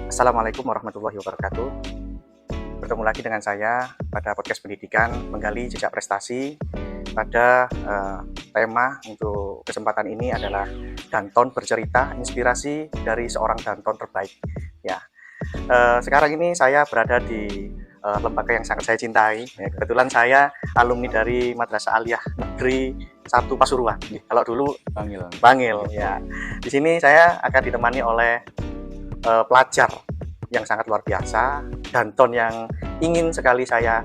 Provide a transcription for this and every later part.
Assalamualaikum warahmatullahi wabarakatuh. Bertemu lagi dengan saya pada podcast pendidikan menggali jejak prestasi. Pada tema untuk kesempatan ini adalah Danton bercerita, inspirasi dari seorang Danton terbaik. Ya, sekarang ini saya berada di lembaga yang sangat saya cintai. Ya, kebetulan saya alumni dari Madrasah Aliyah Negeri 1 Pasuruan. Kalau dulu Bangil. Ya, di sini saya akan ditemani oleh pelajar yang sangat luar biasa, Danton yang ingin sekali saya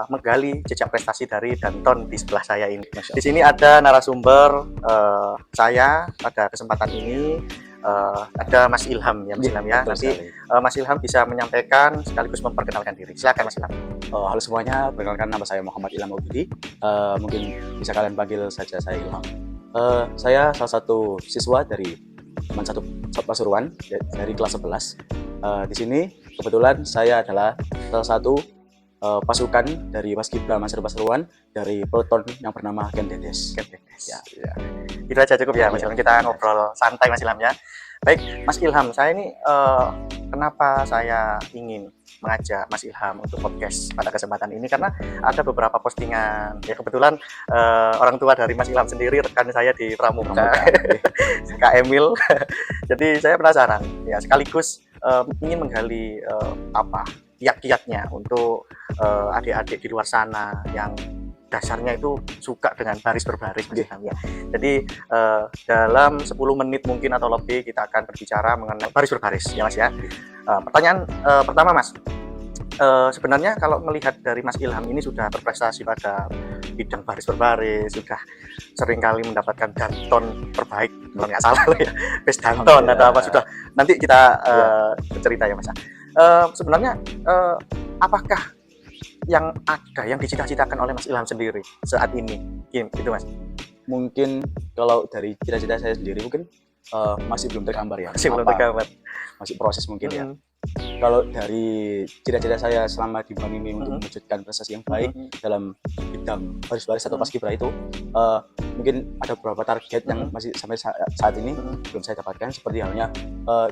menggali jejak prestasi dari Danton di sebelah saya ini. Di sini ada narasumber saya pada kesempatan ini, ada Mas Ilham ya, Mas Ilham ya. Nanti Mas Ilham bisa menyampaikan sekaligus memperkenalkan diri. Silakan Mas Ilham. Halo semuanya, perkenalkan nama saya Muhammad Ilham Maulidi. Mungkin bisa kalian panggil saja saya Ilham. Saya salah satu siswa dari teman satu Pasuruan dari kelas 11. Di sini kebetulan saya adalah salah satu pasukan dari Paskibra Mahasiswa Pasuruan dari peloton yang bernama Gen Dedes. Ya. Itu aja cukup ya Mas Ilham. Kita ngobrol santai Mas Ilham ya. Baik Mas Ilham, saya ini kenapa saya ingin mengajak Mas Ilham untuk podcast pada kesempatan ini, karena ada beberapa postingan ya, kebetulan orang tua dari Mas Ilham sendiri rekan saya di Pramuka, Kak Emil. Jadi saya penasaran ya, sekaligus ingin menggali kiat-kiatnya untuk adik-adik di luar sana yang dasarnya itu suka dengan baris berbaris Mas Ilham ya. Jadi dalam 10 menit mungkin atau lebih kita akan berbicara mengenai baris berbaris ya Mas ya. Pertanyaan pertama Mas, sebenarnya kalau melihat dari Mas Ilham ini sudah berprestasi pada bidang baris berbaris, sudah seringkali mendapatkan Danton terbaik kalau nggak salah ya, Best Danton atau apa, sudah nanti kita bercerita ya Mas. Sebenarnya apakah yang ada yang dicita-citakan oleh Mas Ilham sendiri saat ini, gitu Mas? Mungkin kalau dari cita-cita saya sendiri mungkin masih belum tergambar ya. Masih belum tergambar. Masih proses mungkin ya. Kalau dari cita-cita saya selama di BAN ini untuk mewujudkan prestasi yang baik dalam bidang baris-baris atau paskibra itu, mungkin ada beberapa target yang masih sampai saat ini belum saya dapatkan, seperti halnya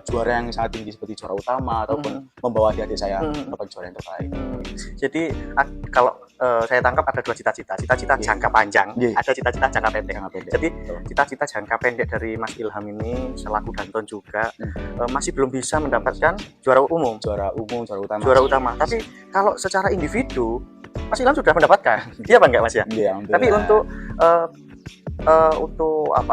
juara yang sangat tinggi seperti juara utama ataupun membawa adik-adik saya mendapat juara yang terbaik. Jadi kalau saya tangkap ada dua cita-cita jangka panjang, ada cita-cita jangka pendek. Jadi cita-cita jangka pendek dari Mas Ilham ini selaku Danton juga masih belum bisa mendapatkan juara umum, juara utama. Tapi kalau secara individu Mas Ilham sudah mendapatkan, iya apa enggak Mas ya? Tapi untuk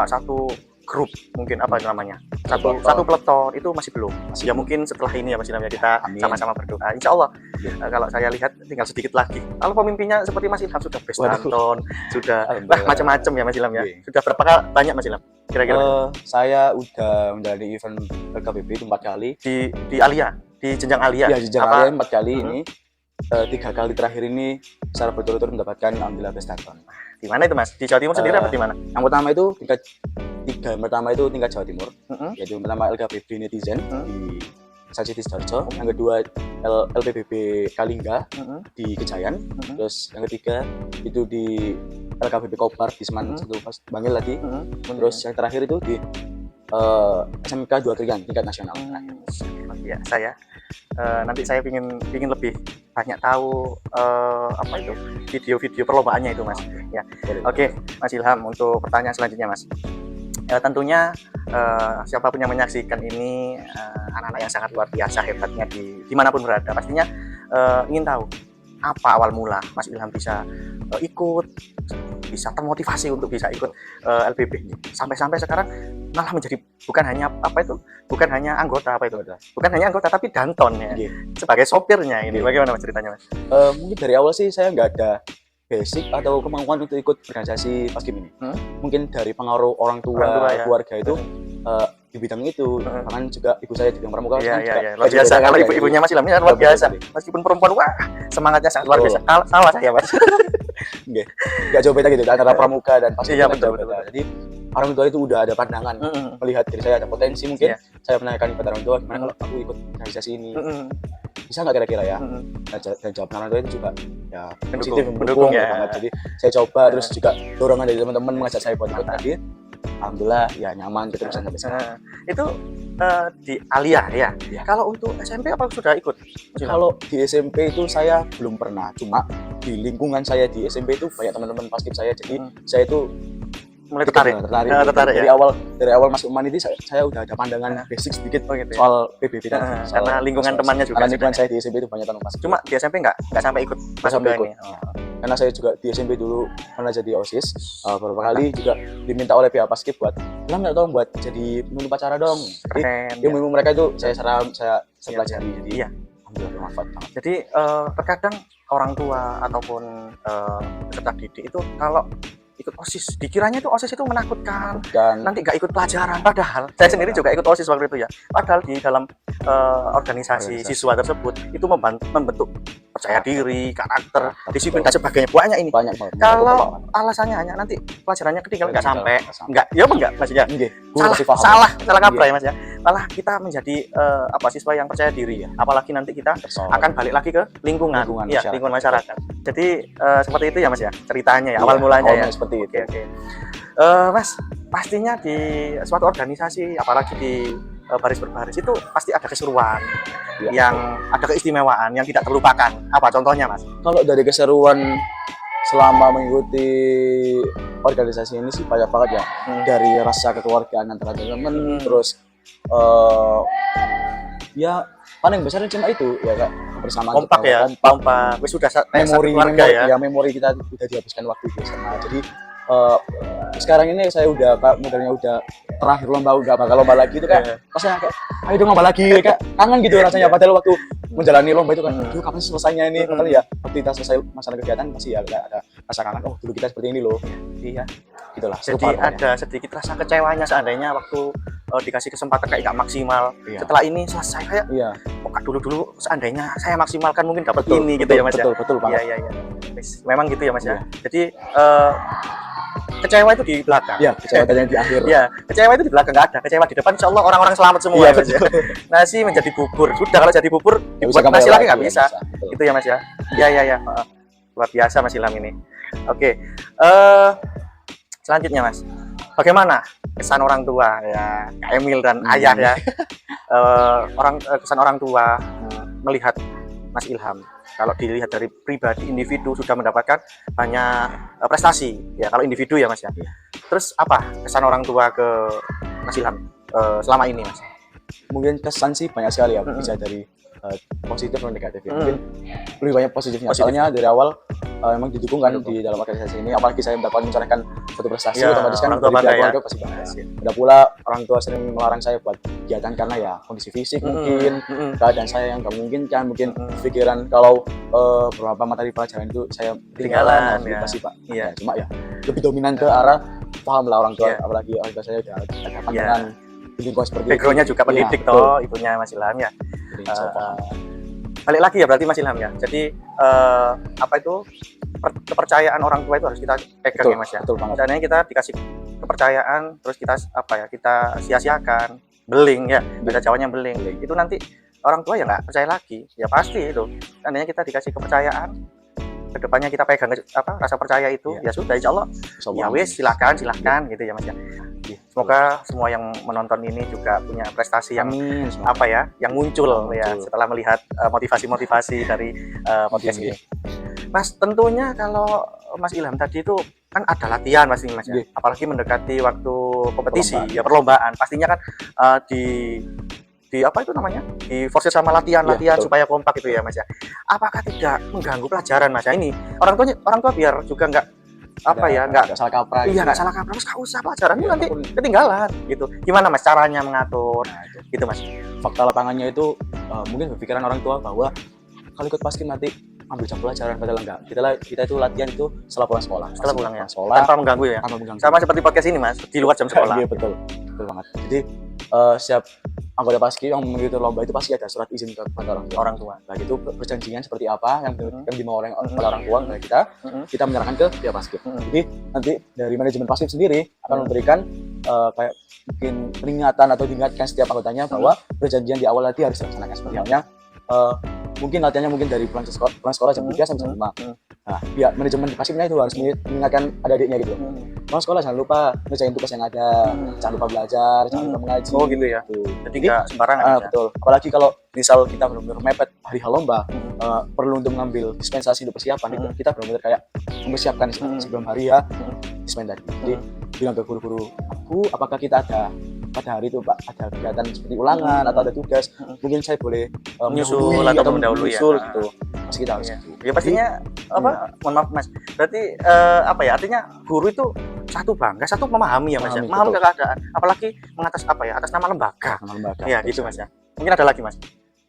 satu grup mungkin namanya, satu peloton itu masih belum. Ya mungkin setelah ini ya Mas Ilham ya, kita sama-sama berdoa. Insya Allah kalau saya lihat tinggal sedikit lagi. Kalau pemimpinnya seperti Mas Ilham sudah Best Danton, sudah macam-macam ya Mas Ilham ya. Sudah berapa banyak Mas Ilham? Kira-kira? Saya udah menjalani event LKPB itu 4 kali di Alia, di jenjang Alia. Ya, di jenjang Alia 4 kali ini. 3 kali terakhir ini secara berturut-turut mendapatkan alhamdulillah Best Danton. Di mana itu Mas? Di Jawa Timur sendiri apa di mana? Yang pertama itu tingkat Jawa Timur, yaitu yang pertama LKPB Netizen di Sajiti Sidoarjo, yang kedua LPBB Kalingga di Kejayan, terus yang ketiga itu di LKPB Kobar di Seman satu Bangil tadi, terus yang terakhir itu di SMK 2 Trian tingkat nasional. Ya, nanti saya ingin lebih banyak tahu video-video perlombaannya itu Mas. Ya. Oke, Mas Ilham, untuk pertanyaan selanjutnya Mas. Tentunya siapapun yang menyaksikan ini anak-anak yang sangat luar biasa hebatnya dimanapun berada, pastinya ingin tahu apa awal mula Mas Ilham bisa termotivasi untuk bisa ikut LPB sampai sekarang malah menjadi bukan hanya anggota tapi Danton ya, sebagai sopirnya ini. Bagaimana Mas ceritanya Mas? Mungkin dari awal sih saya nggak ada basic atau kemampuan untuk ikut organisasi Paskim ini. Mungkin dari pengaruh orang tua keluarga itu di bidang itu, bahkan juga ibu saya di bidang pramuka. Luar biasa. Kalau ibunya Mas Ilham ini luar biasa. Meskipun perempuan, wah semangatnya sangat luar biasa. Salah saya Mas. Nggak jauh beda gitu antara pramuka dan Paskim. Iya betul. Jadi orang tua itu udah ada pandangan melihat diri saya ada potensi, mungkin saya menanyakan kepada orang tua gimana kalau aku ikut organisasi ini, bisa nggak kira-kira ya. Dan jawaban orang tua itu juga ya positif, mendukung ya. Banget. Jadi saya coba terus juga dorongan dari teman-teman mengajak saya buat ikut tadi. Alhamdulillah ya nyaman gitu sampai sekarang. Itu di Alia ya. Ya. Kalau untuk SMP apa sudah ikut? Kalau di SMP itu saya belum pernah, cuma di lingkungan saya di SMP itu banyak teman-teman paskib saya, jadi saya itu mulai tertarik dari ya? dari awal masuk humanity saya udah ada pandangan basic sedikit gitu ya? soal PBB tadi. Karena lingkungan temannya juga. Karena lingkungan saya di SMP itu banyak teman paskib. Cuma di SMP nggak sampai ikut masuk ke ini. Karena saya juga di SMP dulu pernah jadi OSIS, beberapa kali juga diminta oleh pihak paskib buat nggak dong buat jadi pemimpin upacara dong. Jadi ilmu mereka itu saya pelajari. Jadi alhamdulillah bermanfaat banget. Jadi terkadang orang tua ataupun peserta didik itu kalau ikut OSIS, dikiranya itu OSIS itu menakutkan, nanti nggak ikut pelajaran. Padahal saya sendiri juga ikut OSIS waktu itu ya. Padahal di dalam organisasi siswa tersebut itu membentuk percaya diri, karakter, disiplin dan sebagainya. Banyak ini. Banyak banget. Kalau alasannya hanya nanti pelajarannya ketinggalan nggak sampai, nggak maksudnya salah kaprah ya Mas ya. Malah kita menjadi siswa yang percaya diri ya. Apalagi nanti kita akan balik lagi ke lingkungan masyarakat. Jadi seperti itu ya Mas ya ceritanya ya, awal mulanya ya. Seperti itu. Oke. Mas, pastinya di suatu organisasi, apalagi di baris berbaris itu pasti ada keseruan, yang ada keistimewaan yang tidak terlupakan. Apa contohnya Mas? Kalau dari keseruan selama mengikuti organisasi ini sih banyak banget ya. Dari rasa kekeluargaan antara teman-teman, terus ya paling besarnya cuma itu ya Kak, bersama kompak ya, kompak. Wis sudah memori kita udah dihabiskan waktu di sana. Jadi sekarang ini saya udah modelnya udah terakhir lomba, nggak bakal lomba lagi itu kayak rasanya kayak ayo dong lomba lagi, kayak kangen gitu rasanya. Padahal waktu menjalani lomba itu kan kapan sih selesainya ini, padahal ya waktu kita selesai masalah kegiatan pasti ya ada rasa kangen, oh dulu kita seperti ini loh. Iya, gitulah. Jadi ada sedikit rasa kecewanya seandainya waktu dikasih kesempatan kayak nggak maksimal. Setelah ini selesai kayak kok dulu seandainya saya maksimalkan mungkin dapat ini gitu ya Mas ya. Betul banget. Iya. Memang gitu ya Mas ya. Jadi kecewa itu di belakang. Iya, kecewa yang di akhir. Iya, kecewa itu di belakang nggak ada. Kecewa di depan insya Allah orang-orang selamat semua ya Mas ya. Nasi menjadi bubur. Sudah kalau jadi bubur dibuat nasi lagi nggak bisa. Itu ya Mas ya. Iya. Luar biasa Mas Ilham ini. Oke. Selanjutnya Mas, bagaimana kesan orang tua ya, Kak Emil dan Ayah ya, kesan orang tua melihat Mas Ilham? Kalau dilihat dari pribadi individu sudah mendapatkan banyak prestasi ya, kalau individu ya Mas ya. Terus apa kesan orang tua ke Mas Ilham selama ini Mas? Mungkin kesan sih banyak sekali ya, bisa dari positif dan negatif ya. Mungkin lebih banyak positifnya. Soalnya dari awal emang didukung kan di dalam organisasi ini, apalagi saya dapat mencatatkan suatu prestasi, otomatis kan dari keluarga pasti bangga. Ada pula orang tua sering melarang saya buat kegiatan karena ya kondisi fisik mungkin, keadaan saya yang nggak memungkinkan, mungkin pikiran kalau beberapa materi pelajaran itu saya ketinggalan pasti Pak. Iya. Cuma ya lebih dominan ke arah paham lah orang tua, apalagi orang tua saya udah ada pandangan lingkungan seperti itu. Backgroundnya juga pendidik toh, ibunya Mas Ilham ya. Balik lagi ya berarti Mas Ilham ya. Jadi kepercayaan orang tua itu harus kita pegang ya Mas ya. Seandainya kita dikasih kepercayaan terus kita kita sia-siakan, beling ya, bahasa Jawanya beling. Itu nanti orang tua ya nggak percaya lagi. Ya pasti itu. Seandainya kita dikasih kepercayaan, kedepannya kita pegang rasa percaya itu, ya sudah insya Allah ya wis silahkan gitu ya Mas ya. Semoga semua yang menonton ini juga punya prestasi yang yang muncul ya setelah melihat motivasi dari podcast ini. Mas, tentunya kalau Mas Ilham tadi itu kan ada latihan Mas ya. Apalagi mendekati waktu kompetisi ya, perlombaan. Pastinya kan di force sama latihan supaya kompak itu ya Mas ya. Apakah tidak mengganggu pelajaran Mas ya? Ini orang tua biar juga nggak salah kaprah. Iya, nggak salah kaprah. Terus nggak usah pelajaran nanti ketinggalan gitu. Gimana Mas caranya mengatur gitu Mas? Fakta lapangannya itu mungkin berpikiran orang tua bahwa kalau ikut paskib nanti ambil jam pelajaran, padahal enggak. Kita itu latihan itu setelah pulang sekolah. Tanpa mengganggu ya. Sama seperti podcast ini Mas, di luar jam sekolah. Iya, betul banget. Jadi setiap anggota paskib yang mengikuti lomba itu pasti ada surat izin kepada orang tua. Nah, itu perjanjian seperti apa yang dimau oleh orang tua dari kita menyerahkan ke pihak paskib. Jadi nanti dari manajemen paskib sendiri akan memberikan kayak mungkin peringatan atau diingatkan setiap anggotanya bahwa perjanjian di awal nanti harus dilaksanakan. Sebenarnya mungkin latihannya dari pulang sekolah jam 3 sampai jam 5. Nah, pihak manajemen Paskibnya itu harus mengingatkan adik-adiknya gitu. Kalau sekolah jangan lupa ngerjain tugas yang ada, jangan lupa belajar, jangan lupa mengaji. Oh gitu ya. Tuh. Jadi nggak sembarangan ya. Betul. Apalagi kalau misal kita benar-benar mepet hari lomba, perlu untuk mengambil dispensasi untuk persiapan itu, kita benar-benar kayak mempersiapkan sebelum hari ya dispen tadi. Jadi bilang ke guru-guru, apakah kita ada pada hari itu Pak ada kegiatan seperti ulangan atau ada tugas, mungkin saya boleh menyusul atau mendahului ya. gitu. Pasti kita harus ya pastinya mohon maaf Mas, berarti artinya guru itu satu bangga, satu memahami ya Mas, memahami keadaan, apalagi atas nama lembaga. Ya gitu Mas ya. Mungkin ada lagi Mas.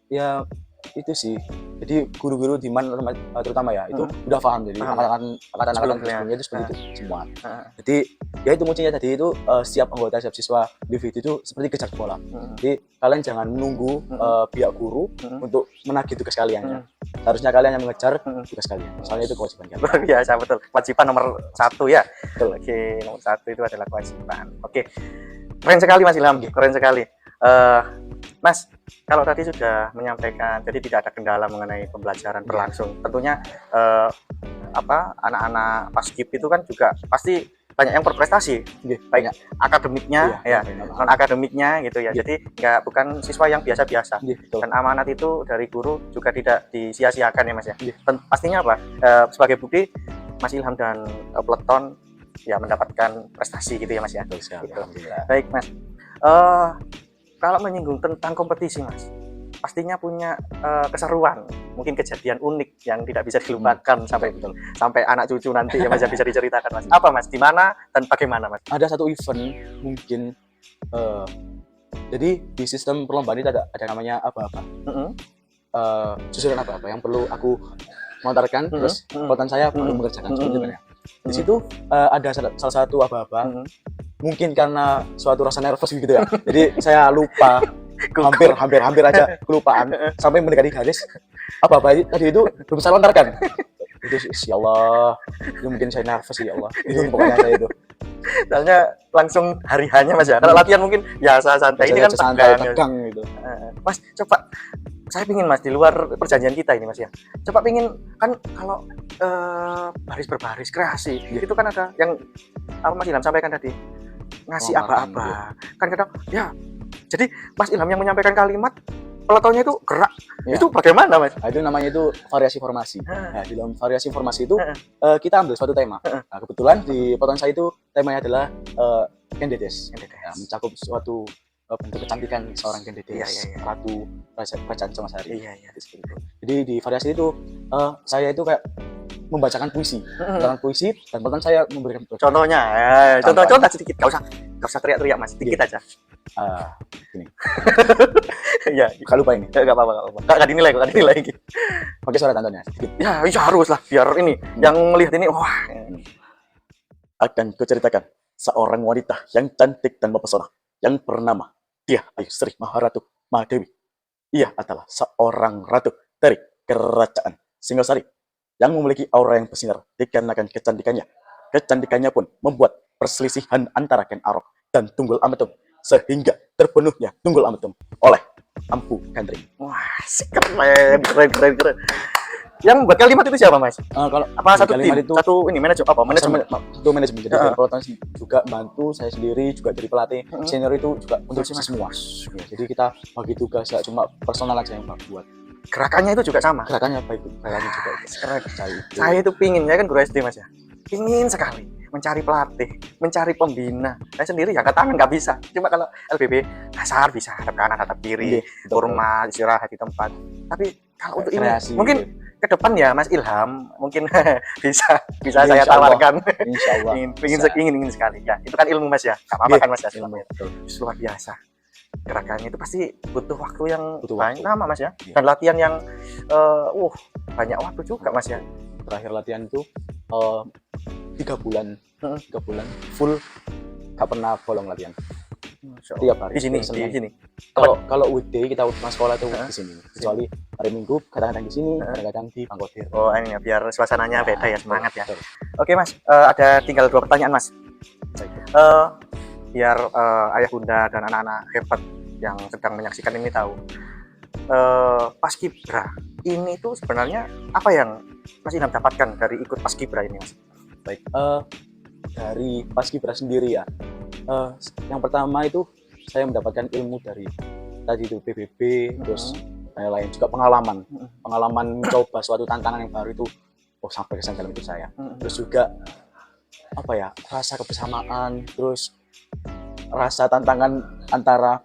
Ya itu sih, jadi guru-guru di mana terutama ya itu udah paham, jadi angkatan sebelumnya itu seperti itu semua. Jadi ya itu kuncinya tadi itu setiap anggota, setiap siswa individu itu seperti kejar bola. Jadi kalian jangan menunggu pihak guru untuk menagih tugas kalian ya. Harusnya kalian yang mengejar tugas kalian, soalnya itu kewajiban kalian. Luar biasa, betul, kewajiban nomor 1 ya. Betul. Oke, nomor 1 itu adalah kewajiban. Oke, keren sekali Mas Ilham, keren sekali. Mas, kalau tadi sudah menyampaikan, jadi tidak ada kendala mengenai pembelajaran berlangsung. Tentunya anak-anak Paskib itu kan juga pasti banyak yang berprestasi, baik akademiknya non akademiknya gitu ya. Jadi bukan siswa yang biasa-biasa. Dan amanat itu dari guru juga tidak disia-siakan ya Mas ya. Pastinya sebagai bukti Mas Ilham dan Peleton ya mendapatkan prestasi gitu ya Mas ya. Gitu. Baik Mas. Kalau menyinggung tentang kompetisi Mas, pastinya punya keseruan, mungkin kejadian unik yang tidak bisa dilupakan sampai anak cucu nanti ya Mas bisa diceritakan Mas. Apa Mas, di mana dan bagaimana Mas? Ada satu event mungkin jadi di sistem perlombaan itu ada namanya apa-apa. Susulan apa-apa yang perlu aku lontarkan, terus kekuatan saya perlu mengerjakan seperti ya. Di situ ada salah satu apa-apa. Mungkin karena suatu rasa nervous gitu ya. Jadi saya lupa, hampir aja kelupaan sampai mendekati garis. Apa-apa tadi itu belum saya lontarkan. Itu ya Allah, itu mungkin saya nervous ya Allah. Itu pokoknya saya itu. Soalnya langsung hari hanya Mas ya. Kalau latihan mungkin biasa santai, ini kan tegang gitu. Mas, coba saya pingin Mas, di luar perjanjian kita ini Mas ya, coba pingin kan kalau baris berbaris kreasi itu kan ada yang Mas Ilham sampaikan tadi, ngasih aba-aba kan kadang ya, jadi Mas Ilham yang menyampaikan kalimat, peletonnya itu gerak itu bagaimana Mas? Itu namanya itu variasi formasi. Nah, di dalam variasi formasi itu kita ambil suatu tema. Nah, kebetulan di peleton saya itu temanya adalah Kendedes. Mencakup suatu bentuk kecantikan seorang Kendedes, Ratu Kerajaan Camasari. Jadi di variasi itu saya itu kayak membacakan puisi, dan peleton saya memberikan contohnya, contoh sedikit, gak usah teriak-teriak Mas, sedikit aja. Gini. Ya, kalau lupa ini. Gak apa-apa. Gak dinilai gitu. Pakai suara tandanya sedikit. Ya, harus lah biar ini yang melihat ini wah. Akan kuceritakan seorang wanita yang cantik dan mempesona yang bernama Ayu Sri Maharatu Mahadewi. Ia adalah seorang ratu dari kerajaan Singosari yang memiliki aura yang bersinar dikarenakan kecantikannya. Kecantikannya pun membuat perselisihan antara Ken Arok dan Tunggul Ametung sehingga terpenuhnya Tunggul Ametung oleh Empu Gandring. Wah, keren. Yang buat kalimat itu siapa Mas? Kalau satu tim itu satu ini manajemen jadi peloton juga bantu saya sendiri juga dari pelatih senior itu juga untuk semua. Jadi kita bagi tugas gak cuma personal aja yang buat. Gerakannya itu juga sama. Gerakannya baik, gerakannya juga. Keren. Saya itu pingin, saya kan guru SD Mas ya. Pingin sekali mencari pelatih, mencari pembina. Saya sendiri ya angkat tangan nggak bisa. Cuma kalau LBB dasar bisa hadap kanan, hadap kiri, hormat, istirahat di tempat. Tapi kalau untuk ini mungkin ke depan ya Mas Ilham mungkin bisa saya tawarkan. Insyaallah. ingin sekali ya. Itu kan ilmu Mas ya. Enggak apa-apa kan Mas ya. Luar biasa. Gerakannya itu pasti butuh waktu yang lama Mas ya. Dan latihan yang banyak waktu juga Mas ya. Terakhir latihan itu 3 bulan full, gak pernah bolong latihan. Tiap hari di sini. Kalau weekday kita mas sekolah itu di sini, kecuali hari Minggu kadang-kadang di sini, kadang-kadang di Pangkodir. Oh ini ya, biar suasananya beda ya, semangat ya. Oke Mas, ada tinggal 2 pertanyaan Mas. Biar ayah bunda dan anak-anak hebat yang sedang menyaksikan ini tahu, Paskibra ini tuh sebenarnya apa yang Mas Ilham dapatkan dari ikut Paskibra ini, Mas? Baik, dari Paskibra sendiri ya, yang pertama itu saya mendapatkan ilmu dari tadi itu PBB, terus lain-lain juga pengalaman mencoba suatu tantangan yang baru itu sampai kesan dalam hidup saya. Terus juga apa ya, rasa kebersamaan, terus rasa tantangan antara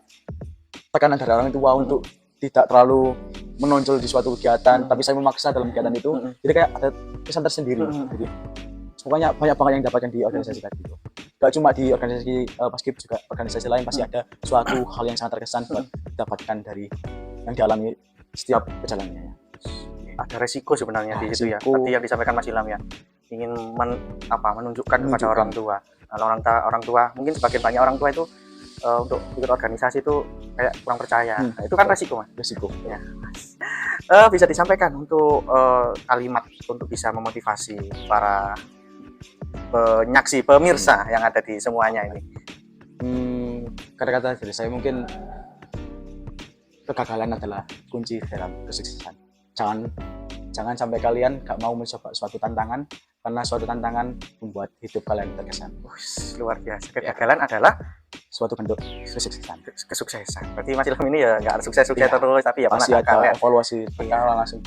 tekanan dari orang tua untuk tidak terlalu menonjol di suatu kegiatan, tapi saya memaksa dalam kegiatan itu, jadi kayak ada kesan tersendiri. Jadi pokoknya banyak banget yang didapatkan di organisasi tadi itu. Gak cuma di organisasi Paskib, juga organisasi lain pasti ada suatu hal yang sangat terkesan buat didapatkan dari yang dialami setiap perjalanannya. Ada resiko sebenarnya di situ ya. Tadi yang disampaikan Mas Ilham ya, ingin menunjukkan kepada orang tua. Kalau orang tua mungkin sebagian banyak orang tua itu untuk ikut organisasi itu kayak kurang percaya. Nah, itu kan resiko, Mas. Resiko. Ya. Bisa disampaikan untuk kalimat untuk bisa memotivasi para pemirsa yang ada di semuanya ini. Kata-kata dari saya mungkin kegagalan adalah kunci dalam kesuksesan. Jangan sampai kalian gak mau mencoba suatu tantangan, karena suatu tantangan membuat hidup kalian terkesan. Luar biasa. Kegagalan adalah suatu bentuk kesuksesan. Berarti Mas Ilham ini ya nggak sukses terus, tapi ya pasti ada evaluasi. Langsung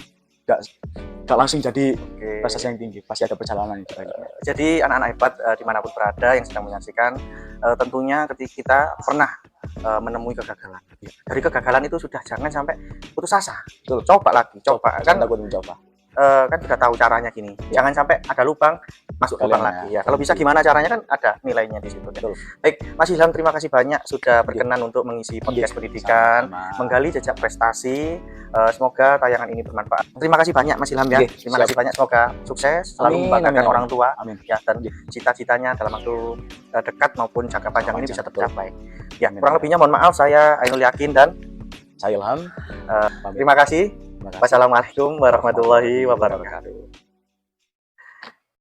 nggak langsung jadi prestasi yang tinggi, pasti ada perjalanan itu. Jadi anak-anak hebat dimanapun berada yang sedang menyaksikan, tentunya ketika kita pernah menemui kegagalan, dari kegagalan itu sudah jangan sampai putus asa. Betul. Coba kan takut mencoba. Kan sudah tahu caranya gini, jangan sampai ada lubang masuk lubang lagi ya. Kalau bisa gimana caranya kan ada nilainya di situ. Betul. Baik, Mas Ilham, terima kasih banyak sudah berkenan untuk mengisi podcast pendidikan, menggali jejak prestasi. Semoga tayangan ini bermanfaat. Terima kasih banyak Mas Ilham ya. Terima kasih banyak, semoga sukses, selalu membanggakan orang tua. Amin. Ya, dan cita-citanya dalam waktu dekat maupun jangka panjang ini bisa tercapai. Ya, kurang lebihnya mohon maaf, saya Ainul Yakin dan saya Ilham. Terima kasih. Wassalamualaikum warahmatullahi wabarakatuh.